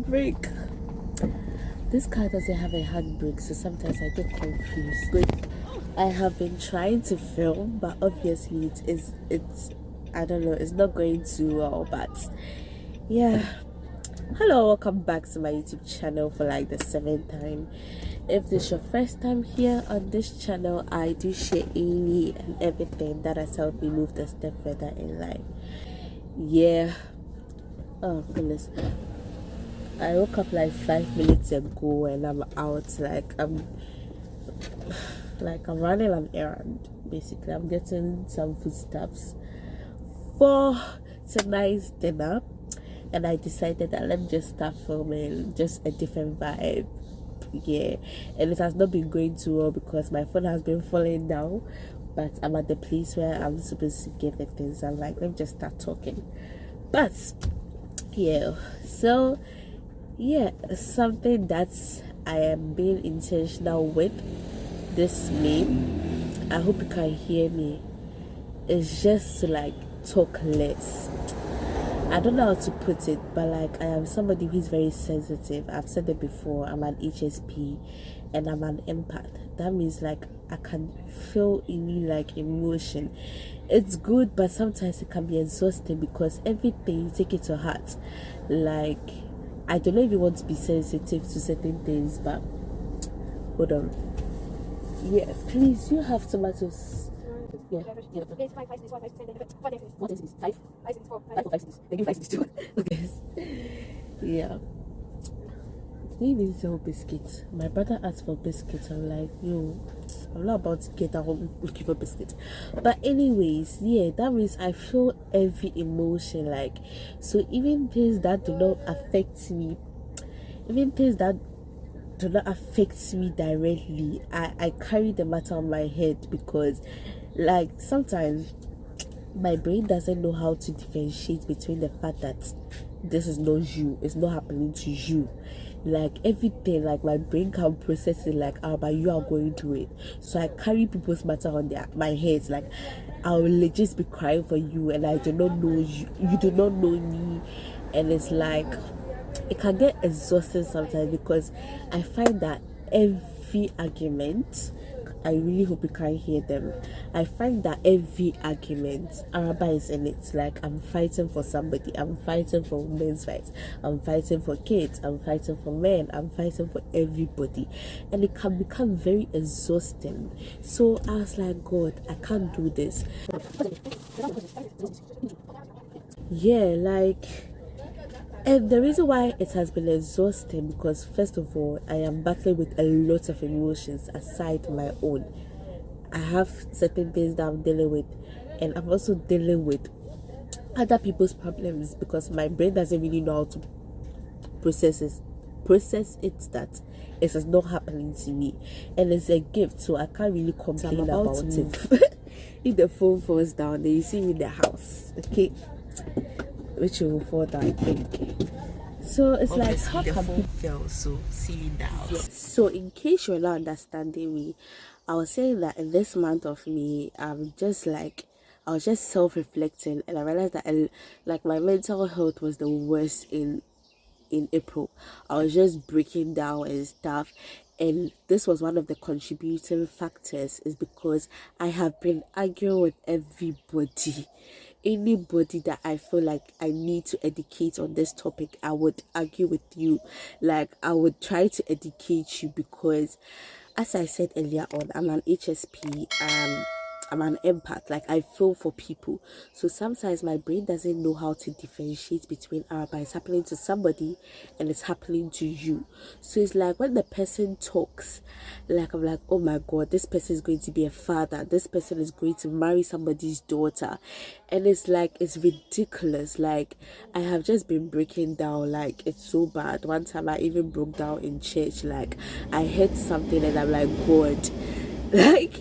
handbrake. This car doesn't have a handbrake, so sometimes I get confused. Like, I have been trying to film, but obviously it's I don't know, it's not going too well. But yeah, hello, welcome back to my YouTube channel for like the 7th time. If this is your first time here on this channel, I do share any and everything that has helped me move a step further in life. Yeah. Oh goodness, I woke up like 5 minutes ago and I'm out. I'm running an errand. Basically, I'm getting some foodstuffs for tonight's dinner, and I decided that let me just start filming just a different vibe. Yeah, and it has not been going too well because my phone has been falling down, but I'm at the place where I'm supposed to get the things. I'm like, let me just start talking. But yeah, so yeah, something that I am being intentional with this meme, I hope you can hear me, is just to like talk less. I don't know how to put it, but like I am somebody who is very sensitive. I've said it before. I'm an HSP and I'm an empath. That means like I can feel any like emotion. It's good, but sometimes it can be exhausting because everything you take it to heart. Like, I don't know if you want to be sensitive to certain things, but hold on. Yeah, please, you have tomatoes. Yeah. Okay. Yeah. They even sell biscuits. My brother asked for biscuits. I'm like, yo, I'm not about to get at home looking for biscuits. But anyways, yeah, that means I feel every emotion. Like, so even things that do not affect me, even things that do not affect me directly, I carry the matter on my head because like sometimes my brain doesn't know how to differentiate between the fact that this is not you, it's not happening to you. Like everything, like my brain can process it like, oh, but you are going through it. So I carry people's matter on my head. Like I will legit be crying for you and I do not know you, you do not know me. And it's like it can get exhausting sometimes because I find that every argument, I really hope you can't hear them. I find that every argument, Araba is in it. Like I'm fighting for somebody, I'm fighting for women's rights, I'm fighting for kids, I'm fighting for men, I'm fighting for everybody, and it can become very exhausting. So I was like, God, I can't do this. Yeah, like. And the reason why it has been exhausting because first of all, I am battling with a lot of emotions aside my own. I have certain things that I'm dealing with, and I'm also dealing with other people's problems because my brain doesn't really know how to process it that it is not happening to me, and it's a gift, so I can't really complain about it. If the phone falls down, then you see me in the house, okay? Which will fall down, I think. So it's like how the phone fell, so see it now. Yes. So in case you're not understanding me, I was saying that in this month of May, I was just self-reflecting, and I realized that like my mental health was the worst in April. I was just breaking down and stuff, and this was one of the contributing factors is because I have been arguing with everybody. Anybody that I feel like I need to educate on this topic, I would argue with you. Like I would try to educate you because as I said earlier on, I'm an HSP, I'm an empath. Like I feel for people, so sometimes my brain doesn't know how to differentiate between it's happening to somebody and it's happening to you. So it's like when the person talks, like I'm like, oh my God, this person is going to be a father, this person is going to marry somebody's daughter, and it's like it's ridiculous. Like I have just been breaking down, like it's so bad. One time I even broke down in church, like I heard something and I'm like, God, like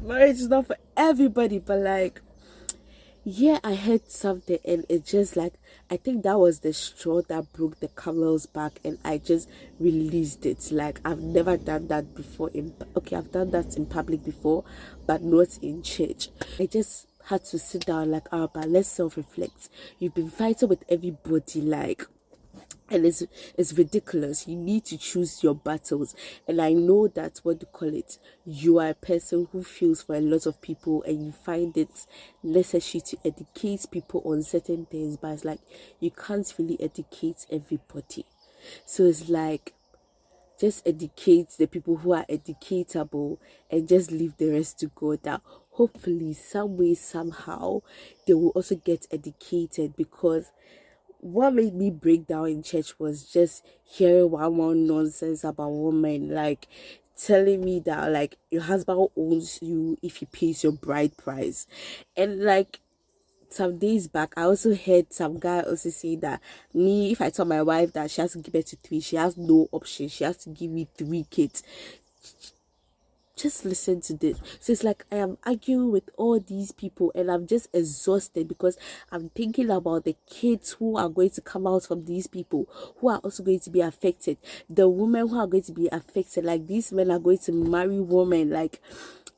marriage is not for everybody, but like yeah, I heard something and it just like I think that was the straw that broke the camel's back, and I just released it. Like I've never done that before I've done that in public before, but not in church. I just had to sit down like, but let's self-reflect. You've been fighting with everybody, like and it's ridiculous. You need to choose your battles. And I know that, what do you call it, you are a person who feels for a lot of people, and you find it necessary to educate people on certain things, but it's like you can't really educate everybody. So it's like, just educate the people who are educatable, and just leave the rest to God. That hopefully some way, somehow, they will also get educated. Because what made me break down in church was just hearing one more nonsense about women, like telling me that like your husband owns you if he pays your bride price. And like some days back, I also heard some guy also say that me, if I tell my wife that she has to give birth to three, she has no option, she has to give me three kids. Just listen to this. So it's like I am arguing with all these people, and I'm just exhausted because I'm thinking about the kids who are going to come out from these people, who are also going to be affected, the women who are going to be affected. Like, these men are going to marry women, like,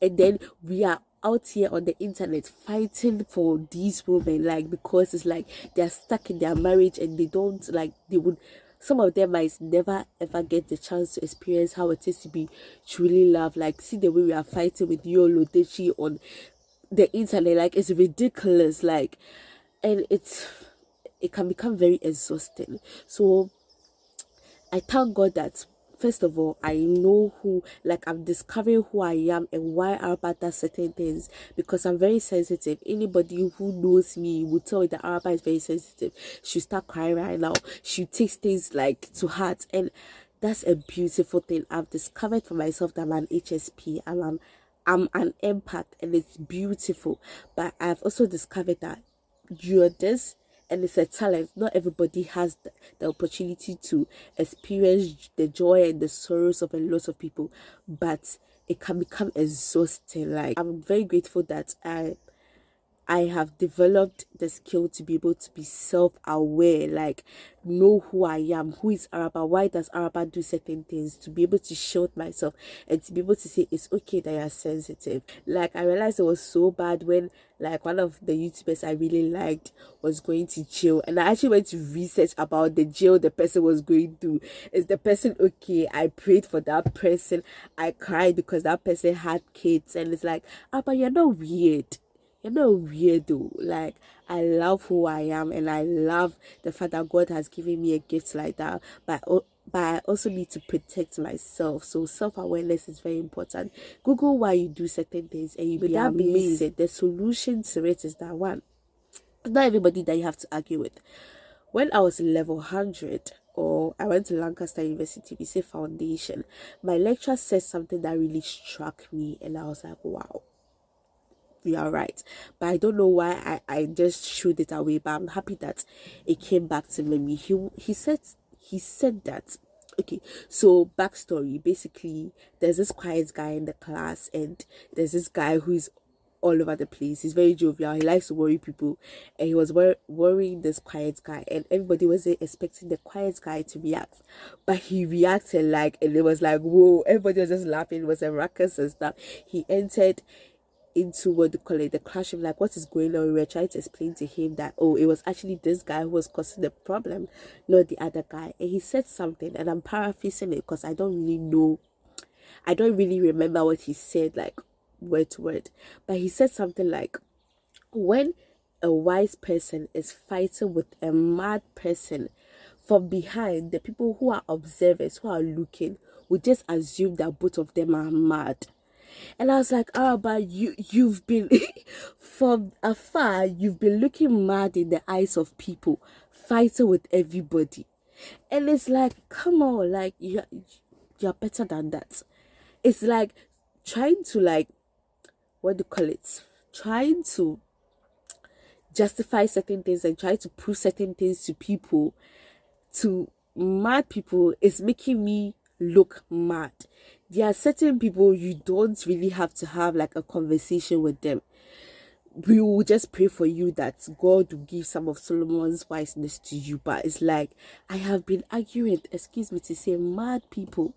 and then we are out here on the internet fighting for these women, like, because it's like they're stuck in their marriage, and they don't, like, they would, some of them might never ever get the chance to experience how it is to be truly loved. Like, see the way we are fighting with Yolo Dechi on the internet, like, it's ridiculous. Like, and it can become very exhausting. So I thank God that, first of all, I know who, like, I'm discovering who I am and why Araba does certain things, because I'm very sensitive. Anybody who knows me will tell me that Araba is very sensitive. She'll start crying right now. She takes things like to heart, and that's a beautiful thing. I've discovered for myself that I'm an HSP, and I'm an empath, and it's beautiful. But I've also discovered that you're this, and it's a talent. Not everybody has the opportunity to experience the joy and the sorrows of a lot of people, but it can become exhausting. Like, I'm very grateful that I have developed the skill to be able to be self-aware, like know who I am, who is Araba, why does Araba do certain things, to be able to shield myself, and to be able to say it's okay that you're sensitive. Like, I realized it was so bad when, like, one of the YouTubers I really liked was going to jail, and I actually went to research about the jail the person was going to. Is the person okay? I prayed for that person. I cried because that person had kids, and it's like, but you're not weird. You're not weirdo. Like, I love who I am, and I love the fact that God has given me a gift like that. But I also need to protect myself. So self-awareness is very important. Google why you do certain things, and you'll be amazed. The solution to it is that, one, it's not everybody that you have to argue with. When I was in level 100, or I went to Lancaster University, we say foundation, my lecturer said something that really struck me, and I was like, wow, you are right. But I don't know why I just shooed it away, but I'm happy that it came back to me. He said that, okay, so backstory, basically, there's this quiet guy in the class, and there's this guy who is all over the place. He's very jovial, he likes to worry people, and he was worrying this quiet guy, and everybody was expecting the quiet guy to react, but he reacted, like, and it was like, whoa, everybody was just laughing. It was a ruckus and stuff. He entered into, what do you call it, the classroom, like, what is going on? We were trying to explain to him that, oh, it was actually this guy who was causing the problem, not the other guy. And he said something, and I'm paraphrasing it because I don't really remember what he said, like, word to word, but he said something like, when a wise person is fighting with a mad person, from behind, the people who are observers, who are looking, would just assume that both of them are mad. And I was like, oh, but you've been from afar, you've been looking mad in the eyes of people, fighting with everybody. And it's like, come on, like, you're better than that. It's like trying to, like, what do you call it, trying to justify certain things and try to prove certain things to people, to mad people, is making me look mad. There are certain people you don't really have to have, like, a conversation with them. We will just pray for you that God will give some of Solomon's wiseness to you. But it's like, I have been arguing, excuse me to say, mad people.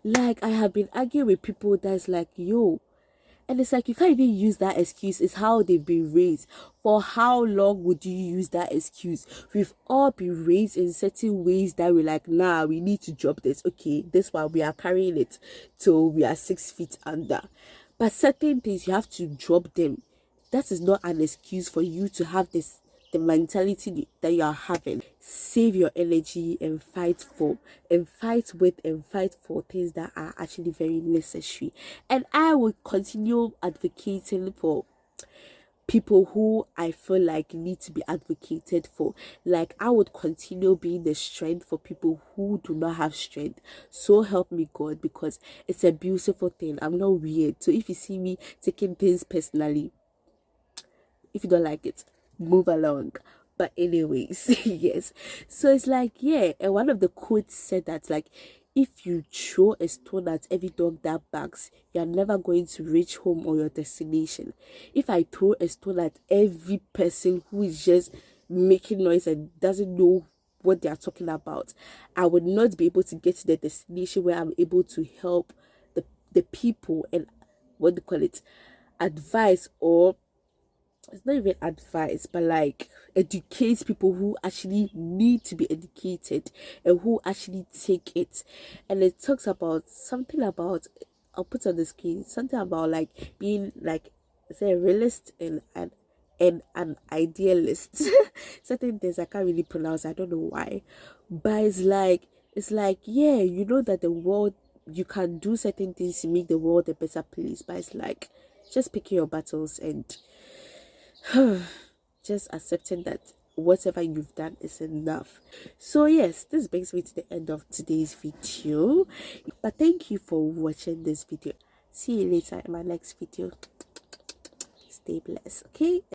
Like, I have been arguing with people that's like, yo, And it's like you can't even use that excuse. It's how they've been raised. For how long would you use that excuse? We've all been raised in certain ways that we're like, nah, we need to drop this. Okay, this one we are carrying it till we are 6 feet under. But certain things you have to drop them. That is not an excuse for you to have this the mentality that you are having. Save your energy and fight for and fight with and fight for things that are actually very necessary. And I will continue advocating for people who I feel like need to be advocated for. Like I would continue being the strength for people who do not have strength. So help me God, because it's a beautiful thing. I'm not weird. So if you see me taking things personally, if you don't like it, move along. But anyways, yes. So it's like, yeah, and one of the quotes said that, like, if you throw a stone at every dog that barks, you're never going to reach home or your destination. If I throw a stone at every person who is just making noise and doesn't know what they are talking about, I would not be able to get to the destination where I'm able to help the people and what do you call it, advice, or it's not even advice, but like educate people who actually need to be educated and who actually take it. And it talks about something about, I'll put on the screen, something about like being like, say, a realist and an idealist. Certain things I can't really pronounce, I don't know why, but it's like, yeah, you know that the world, you can do certain things to make the world a better place, but it's like just picking your battles and just accepting that whatever you've done is enough. So yes, this brings me to the end of today's video, but thank you for watching this video. See you later in my next video. Stay blessed, okay?